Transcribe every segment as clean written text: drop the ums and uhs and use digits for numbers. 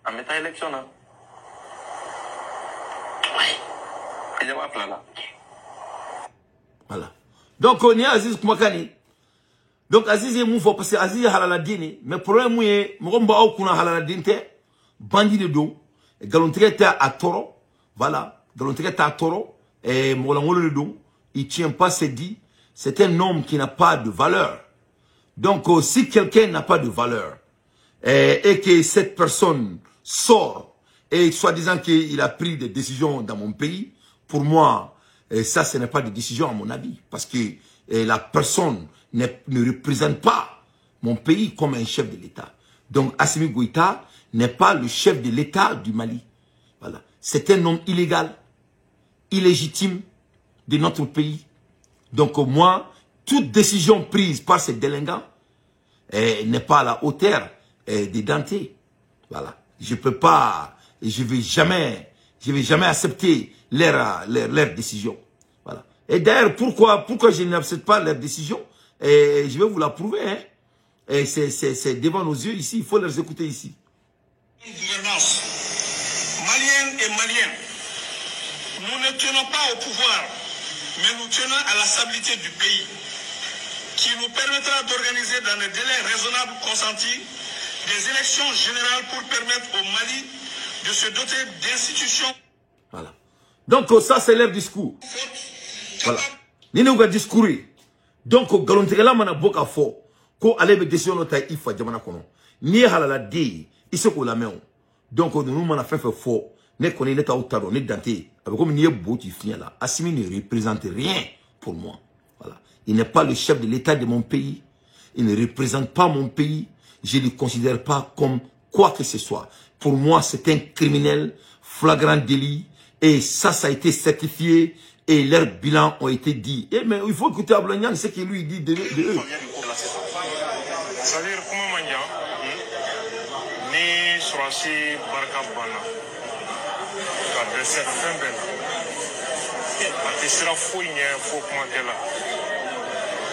En mettant élection là. Oui. Et je vais là. Voilà. Donc on est Aziz Koumakani. Donc Aziz est moufo parce que Aziz est halaladini. Mais le problème est, Mromba Okuna halaladinte, bandit de dos, galontrete à toro, voilà, galontrete à toro, et Molangolo de dos, il tient pas ses dits. C'est un homme qui n'a pas de valeur. Donc si quelqu'un n'a pas de valeur, et que cette personne sort, et soi-disant qu'il a pris des décisions dans mon pays, pour moi, ça ce n'est pas de décision à mon avis, parce que la personne ne représente pas mon pays comme un chef de l'État. Donc Assimi Goïta n'est pas le chef de l'État du Mali. Voilà. C'est un homme illégal, illégitime de notre pays. Donc moi, toute décision prise par ces délinquants n'est pas à la hauteur des dentés. Voilà. Je peux pas, je vais jamais accepter leur décision. Voilà. Et d'ailleurs, pourquoi je n'accepte pas leur décision? Et je vais vous la prouver. Hein. Et c'est devant nos yeux ici. Il faut les écouter ici. Gouvernance. Maliennes et Maliens, nous ne tenons pas au pouvoir, mais nous tenons à la stabilité du pays, qui nous permettra d'organiser dans des délais raisonnables consentis des élections générales pour permettre au Mali de se doter d'institutions. Voilà. Donc ça c'est leur discours. Voilà. Nous avons discours. Donc galontigala mana boka fo ko ale be décision nota ifa jamana kono. Ni halala de isoko la meo. Donc nous mana fait fo ne connaît l'état outado ne danté avec comme ni boti fini là. Assimi ne représente rien pour moi. Voilà. Il n'est pas le chef de l'état de mon pays. Il ne représente pas mon pays. Je ne le considère pas comme quoi que ce soit. Pour moi, c'est un criminel, flagrant délit. Et ça a été certifié. Et leurs bilans ont été dit. Et mais il faut écouter Ablagnan, ce qu'il lui dit de eux. C'est-à-dire, comment manja, ni surasi barka bana, ka dese fɛn bɛɛ la, a tɛ sira foyi ɲɛ fo kumakɛ la,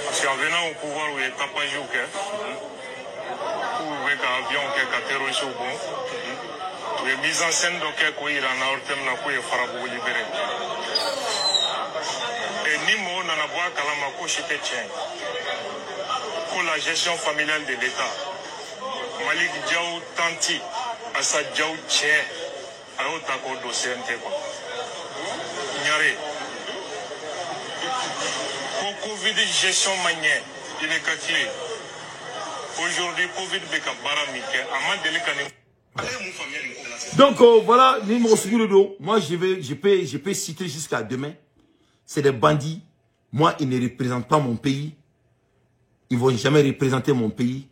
parce qu'en venant au pouvoir u ye tapagew kɛ, k'u bɛ ka avion kɛ ka terroristes bon, u ye mise en scène dɔ kɛ k'o yira na ortem na k'o ye Farabugu libéré. Et ni mot nana bɔ a kalama ko si tɛ tiɲɛ. Pour la gestion familiale de l'État, Malik Diaw Tanti, Assa Diaw Tché, Ayo Tako dossier quoi. Nyare. Pour Covid gestion manière, il est calculé. Aujourd'hui, Covid beka baramike, Amad Delikani. Donc voilà, moi je peux citer jusqu'à demain. C'est des bandits. Moi, ils ne représentent pas mon pays. Ils ne vont jamais représenter mon pays.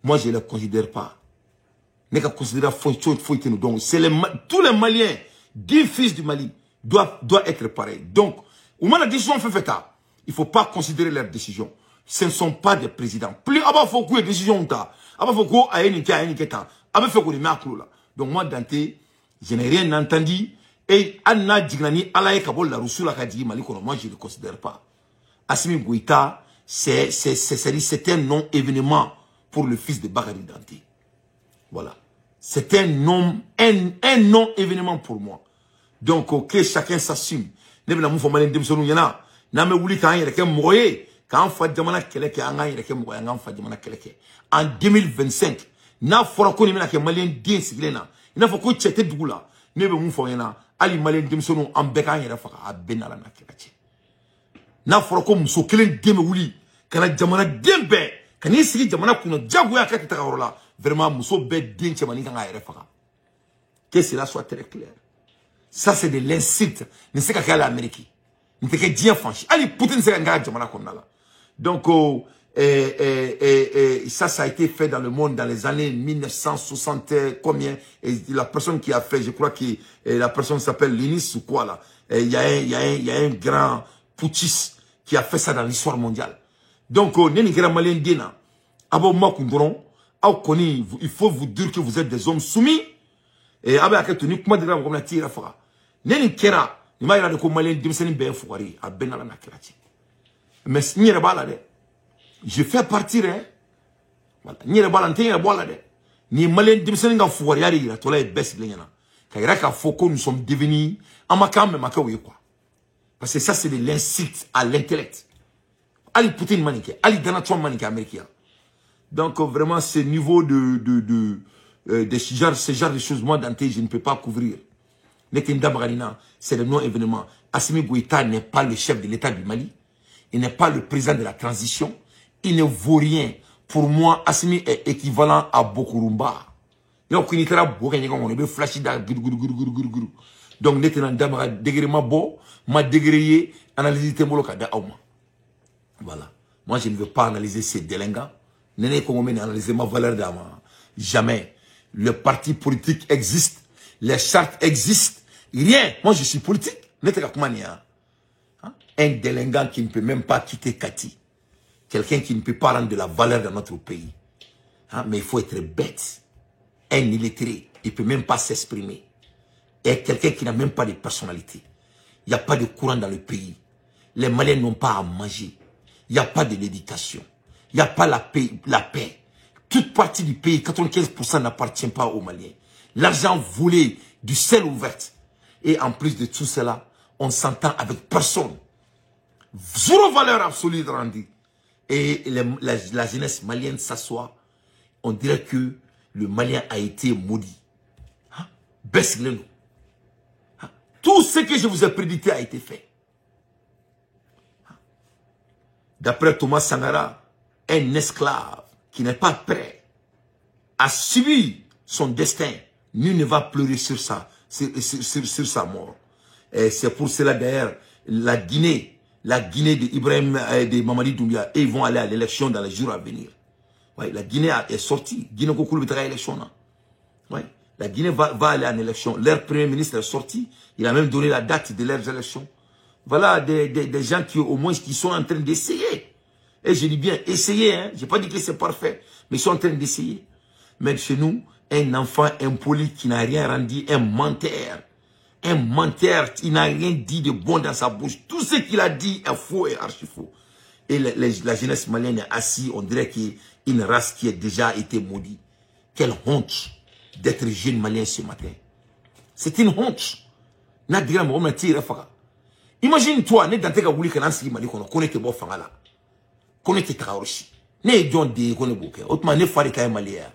Moi, je ne les considère pas. Je ne considère pas. Donc, tous les Maliens, 10 fils du Mali, doivent être pareils. Donc, au moins la décision fait ça. Il ne faut pas considérer leurs décisions. Ce ne sont pas des présidents. Plus avant, il faut que les décisions soient. Avant, il faut que les décisions soient. Donc, moi, Dante, je n'ai rien entendu. Et Anna Djignani, Alaye Kabol, la Roussou, la Kadji, Malikono, moi, je ne le considère pas. Assimi Goïta, c'est un non-événement pour le fils de Bakary Dante. Voilà. C'est un non-événement pour moi. Donc, que chacun s'assume. Ne veux pas malin demsonou yana. Na me wuli kan yere ke moye. Kan fa jamana keleke an yere ke moye an fa jamana keleke. En 2025, na fora ko ni mena ke malin din siglena. Ina fa ko chete dugula. Ne be mun fo yana. Ali malin demsonou an be kan yere fa a benala na keleke. Na fora ko muso kelen deme wuli. Kana jamana dembe. Kani sigi jamana kuno jagoya ka ta karola. Vraiment muso be din chemani kan yere fa. Que cela soit très clair. Ça, c'est de l'insulte. Ne sais qu'à l'Amérique. Ne sais qu'à dire franchi. Allez, Poutine, c'est un gars de là. Donc, ça a été fait dans le monde dans les années 1960, combien? Et la personne qui a fait, je crois que la personne s'appelle Lénis ou quoi là. Il y a un grand putschiste qui a fait ça dans l'histoire mondiale. Donc, il faut vous dire que vous êtes des hommes soumis. Et avec tenu comment dire comme la tire fera neni kera ni ma ira de ko malien dimseni be fukari a benala na kerati mais nyere bala de je fais partir hein voilà nyere bala nte nyere bala de Ni malien dimseninga fouariari la tola et best lengana. Kairaka foko nous sommes devenus amakam makawe quoi. Parce que ça c'est de l'insulte à l'intellect. Ali Poutine manique, Ali Donald Trump manique américain. Donc vraiment ce niveau de ce genre de choses moi Dante je ne peux pas couvrir. C'est le non-événement. Assimi Goïta n'est pas le chef de l'État du Mali. Il n'est pas le président de la transition. Il ne vaut rien. Pour moi, Assimi est équivalent à Bokurumba. Donc, il est flashy. Donc, ma dégré, analyser voilà. Moi, je ne veux pas analyser ces délinquants. Analyser ma valeur d'âme. Jamais. Le parti politique existe. Les chartes existent. Rien. Moi, je suis politique. Un délinquant qui ne peut même pas quitter Kati. Quelqu'un qui ne peut pas rendre de la valeur dans notre pays. Mais il faut être bête. Un illettré. Il ne peut même pas s'exprimer. Et quelqu'un qui n'a même pas de personnalité. Il n'y a pas de courant dans le pays. Les Maliens n'ont pas à manger. Il n'y a pas de l'éducation. Il n'y a pas la paix. Toute partie du pays, 95% n'appartient pas aux Maliens. L'argent volé du ciel ouvert. Et en plus de tout cela, on s'entend avec personne. Zéro valeur absolue de rendu. Et la jeunesse malienne s'assoit. On dirait que le Malien a été maudit. Baisse-le-nous. Tout ce que je vous ai prédité a été fait. D'après Thomas Sankara, un esclave qui n'est pas prêt à subir son destin, nul ne va pleurer sur sa mort. Et c'est pour cela d'ailleurs, la Guinée de Ibrahim de Mamadi Doumbia, et ils vont aller à l'élection dans les jours à venir. Ouais, la Guinée est sortie. Guinée Kokoulou va élection. Ouais, la Guinée va aller en élection. Leur premier ministre est sorti. Il a même donné la date de leurs élections. Voilà des gens qui au moins qui sont en train d'essayer. Et je dis bien essayer. Hein. Je n'ai pas dit que c'est parfait. Mais ils sont en train d'essayer. Mais chez nous, un enfant impoli qui n'a rien rendu, un menteur. Un menteur qui n'a rien dit de bon dans sa bouche. Tout ce qu'il a dit est faux et archi faux. Et la jeunesse malienne est assise, on dirait qu'il y a une race qui a déjà été maudite. Quelle honte d'être jeune malien ce matin. C'est une honte. Imagine-toi, ne dante ka wuli kana sigi mali kono ko ne te bo fanga la. Ko ne te tarawshi. Ne John de ko ne boke. Otma ne fari kay malia.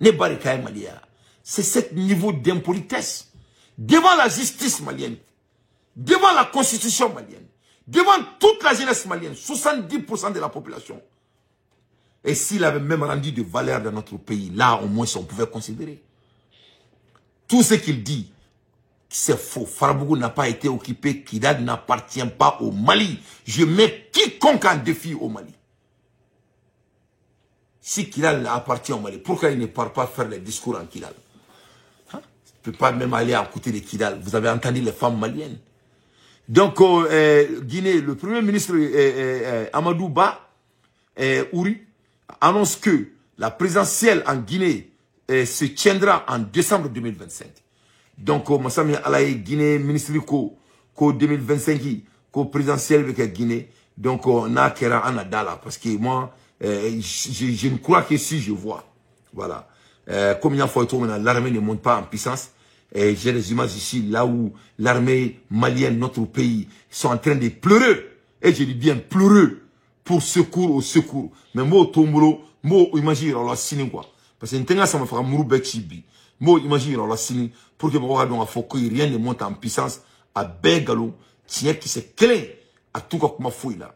Ne bari kay malia. C'est ce niveau d'impolitesse devant la justice malienne, devant la constitution malienne, devant toute la jeunesse malienne, 70% de la population. Et s'il avait même rendu de valeur dans notre pays, là au moins on pouvait considérer. Tout ce qu'il dit, c'est faux. Farabougou n'a pas été occupé. Kidal n'appartient pas au Mali. Je mets quiconque en défi au Mali. Si Kidal appartient au Mali, pourquoi il ne part pas faire les discours en Kidal? Il ne peut pas même aller à côté de Kidal. Vous avez entendu les femmes maliennes. Donc, Guinée, le premier ministre Amadou Ba Ouri annonce que la présidentielle en Guinée se tiendra en décembre 2025. Donc, Massami Alaye, Guinée, ministre ko 2025, ko présidentiel avec Guinée. Donc, on a Kera Anadala. Parce que moi, je ne crois que si je vois. Voilà. Comme il y a fois, l'armée ne monte pas en puissance. Et j'ai des images ici, là où l'armée malienne, notre pays, sont en train de pleurer. Et je dis bien pleurer pour secours au secours. Mais moi, Tombolo, moi, imagine, on l'a signé quoi. Parce que n'tenga ça me fera mourouber chibi. Moi, imagine, on l'a signé pour que moi, on a faut que rien ne monte en puissance à Bengalo, tiens qui c'est clair à tout comme ma fouille là.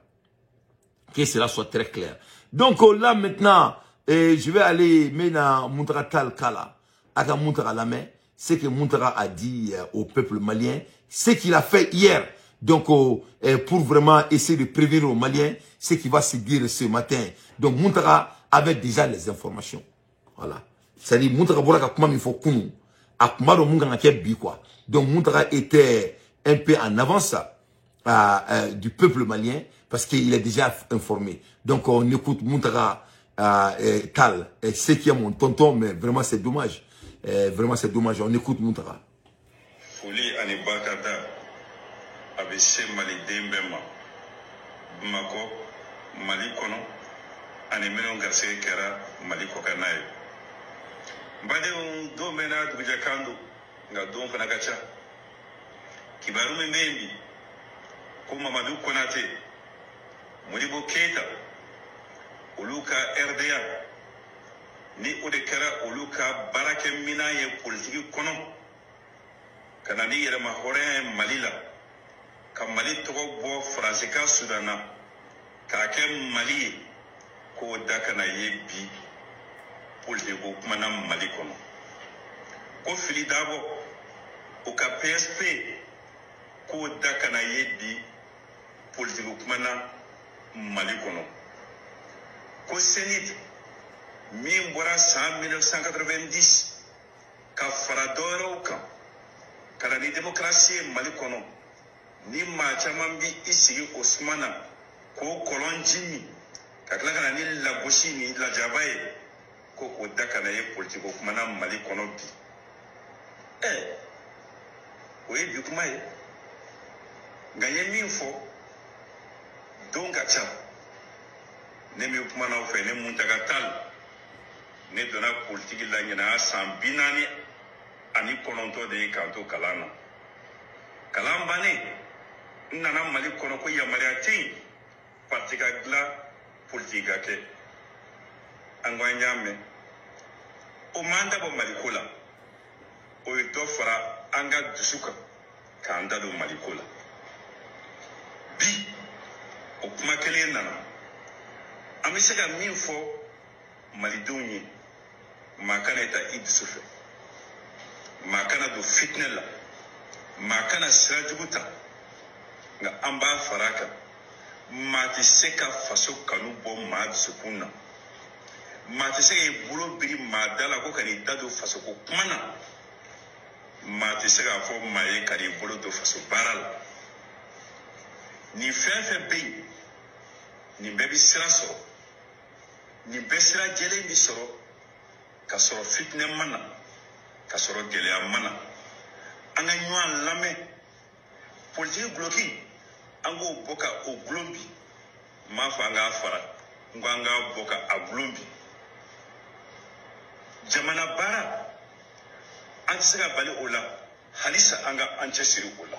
Que cela soit très clair. Donc là maintenant, je vais aller maintenant Muntara Talkala, à Muntara la main, ce que Muntara a dit au peuple malien, ce qu'il a fait hier. Donc pour vraiment essayer de prévenir aux Maliens ce qui va se dire ce matin. Donc Muntara avait déjà les informations. Voilà. C'est-à-dire Muntara Boraka Kuma il faut kunu. Akumaro Mungana Kebi quoi. Donc Muntara était un peu en avance du peuple malien parce qu'il est déjà informé. Donc on écoute Muntara Tal, c'est qui est mon tonton, mais vraiment c'est dommage. Vraiment c'est dommage. On écoute Muntara. Folie Anibakata avec Mali Dembema Bamako Mali Kono Animenon Garcia Kera Mali Kokanaï. mbade do mena duja kando nga don fana kacha kibaru membi ko Mamadou Konaté Modibo Keita oluka RDA ni odekara oluka barake mina ye politique kono kanani yere ma hore malila ka mali to bo français ka sudana ka ke mali ko dakana ye bi politique ko mana mali kono ko fili dabo o ka PSP ko dakana ye bi politique ko mana mali kono ko senit min bora san 1990 ka faradoro kan kana ni démocratie mali kono ni ma chaman bi isigi Osmana ko kolonjimi ka kala kana ni la goshi ni la jabaye ko ko dakana ye politique ko mana mali kono bi o ye bi kuma ye nganye min fo donc acha ne mi kuma na fe ne muntaga tal ne donna politique la nyina san binani ani kononto de kanto kalana kalambane nana mali kono ko yamari tin partika gla politique ke angwanyame o manda bo mali kola o do fara anga dusuka kanda do mali kola bi o kuma kele nana amisega minfo malidonye makana eta idsufe makana do fitnella makana sirajuguta nga amba faraka mati seka faso kanu bo mad sukuna mati seka bulo biri madala ko kani dado faso ko kumana mati seka fo maye kani bulo do faso baral ni fefe be ni bebi siraso ni besira jele ni soro ka soro fitne mana ka soro gele mana anga nywan lame politique bloqué ango boka o glombi ma fa nga fara nganga boka a glombi jamana bara antsika bali ola halisa anga anchesiri ola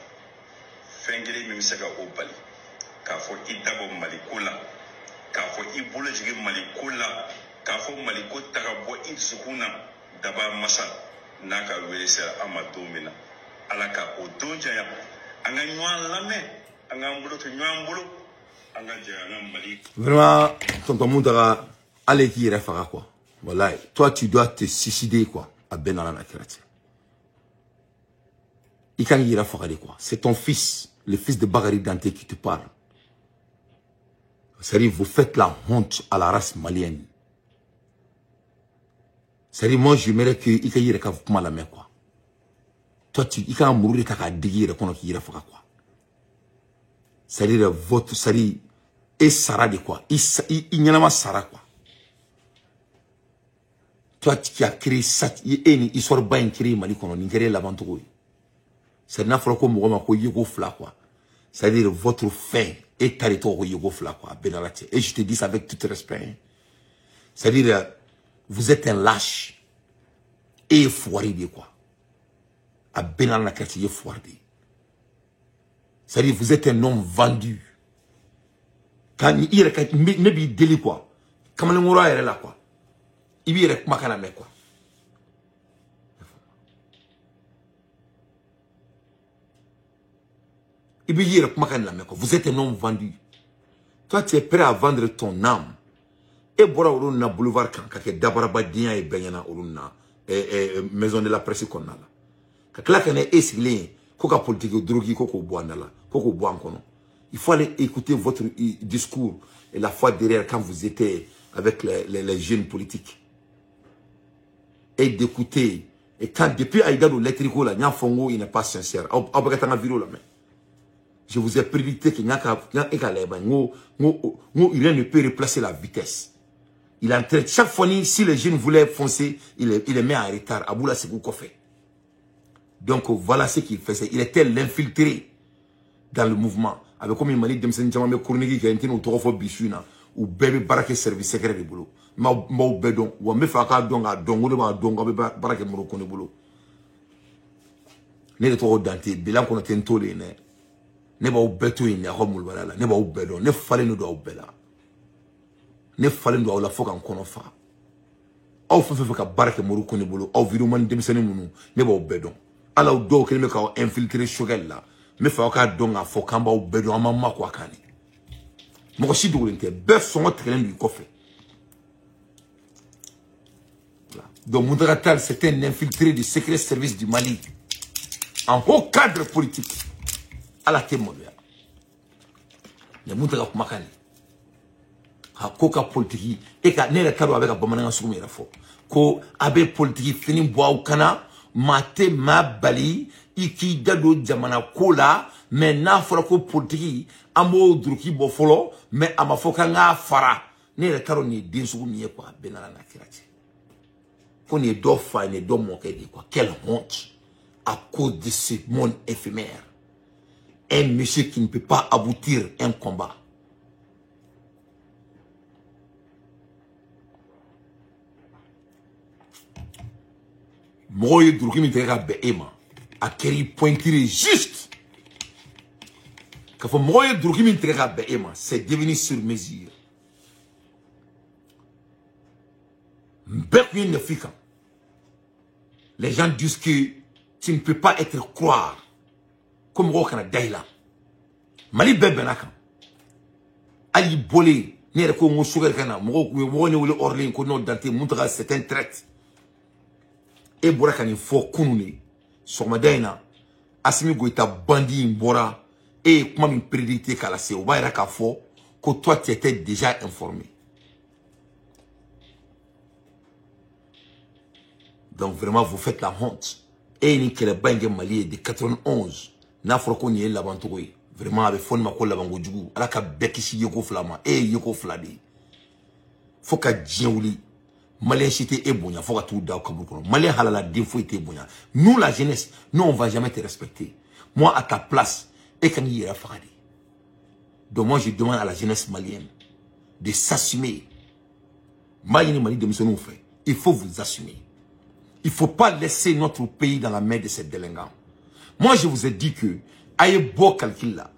fengele mi misaka o bali ka fo idabo malikula ka fo ibule jigi malikula ka fo maliko takabo insukuna daba masa naka welesa amadomina alaka odonja ya anga nywan lame anga mbulo to nywan mbulo anga jana mali vraiment tonton Moutara allez qui refera quoi voilà toi tu dois te suicider quoi à Benala Nakirati il kan y refera quoi c'est ton fils le fils de Bagari Dante qui te parle. C'est-à-dire, vous faites la honte à la race malienne. C'est-à-dire, moi, j'aimerais que il y ait pas la main, quoi. Toi, tu, il y a un mourir, il y a un déguisé, il y a quoi. C'est-à-dire, votre, c'est-à-dire, et Sarah de quoi. Il y en a Sarah, quoi. Toi, qui as créé ça, il sort bien créé, Mali, qu'on a créé l'aventure. C'est-à-dire, il faut que moi, je me fla, quoi. C'est-à-dire, votre fin est territoire quoi, Benalati. Et je te dis ça avec tout respect. C'est-à-dire, vous êtes un lâche. Et foiré, quoi. À Benalati, foiré. C'est-à-dire, vous êtes un homme vendu. Quand il y a un délit, quoi. Comme le mora est là, quoi. Il y a un macaname, quoi. Vous êtes un homme vendu. Toi, tu es prêt à vendre ton âme. Et bora uruna boulevard quand d'abord dia et benyana uruna maison de la presse qu'on a là. Quand là qu'on est essilé, koka politique drogue koko boana là, koko boan kono. Il faut aller écouter votre discours et la fois derrière quand vous étiez avec les jeunes politiques. Et d'écouter. Et quand depuis Aïda ou l'électrico là, Nyanfongo il n'est pas sincère. Je vous ai prédicté qu'il n'y a rien ne peut replacer la vitesse. Il est en train, chaque fois, si les jeunes voulaient foncer, il les met en retard. Aboula Segou Kofé. Donc voilà ce qu'il faisait. Il était l'infiltré dans le mouvement. Avec comme il m'a dit, Demsen Jamame Kournegi qui a été au Torofo Bishuna, ou bébé barake service secret de boulot ma bedon ou me fa ka donga dongo de ma donga be barake mo ko ne boulot ne de to dante bilan ko ten to le ne ba beto ina ko mul wala ne ba bedon ne fale no do bela ne fale no la foka kono fa aw fa ka barake mo ko ne boulot aw vidéo man dem sene munu ne ba bedon ala do ke me ka infiltrer shogel la me fa ka donga fo kan ba bedon amama ko akani mo si doulente be songo tren du coffre. Donc Moudra c'était un infiltré du secret service du Mali en haut cadre politique à la témoin. Le Moudra Makani a coca politique et qu'à n'est le cadre avec un bon soumis à faux. Ko abe politique fini bois au cana mate ma bali iki dado jamana kola mais na fora ko politique amo druki bofolo mais ama foka nga fara ne le cadre ni dinsu mi quoi benala na kirati. On est d'offre, on est d'homme, quoi. Quelle honte à cause de ce monde éphémère. Un monsieur qui ne peut pas aboutir un combat. Moi, je suis à quel point il est juste. Quand moi, je suis c'est devenu sur mesure. Les gens disent que tu ne peux pas être croire comme Rokana Daïla. Mali Bebenaka. Ali Bolé, Nereko Moussougerkana, Mouone ou le Orlin, Kono Dante, Moutra, c'est un traite. Et Borakani Fo Kounouni, Somadaina, Asimi Goïta Bandi Mbora, et comment me prédicter qu'à la Séobaïraka Fo, que toi tu étais déjà informé. Donc vraiment, vous faites la honte. Et ni que le bangé Mali de 91, n'a froko ni la bantoui. Vraiment, avec fond ma colle la bango djougou. Ala ka bekishi yoko flama. Yoko fladi. Faut ka djiouli. Malien chité et bonya. Faut ka tout da kabukono. Malien halala défaut était bonya. Nous, la jeunesse, nous, on va jamais te respecter. Moi, à ta place, et quand il y a faradi. Donc moi, je demande à la jeunesse malienne de s'assumer. Mali Mali de nous fait. Il faut vous assumer. Il ne faut pas laisser notre pays dans la main de ces délinquants. Moi, je vous ai dit que, ayez beau calcul là.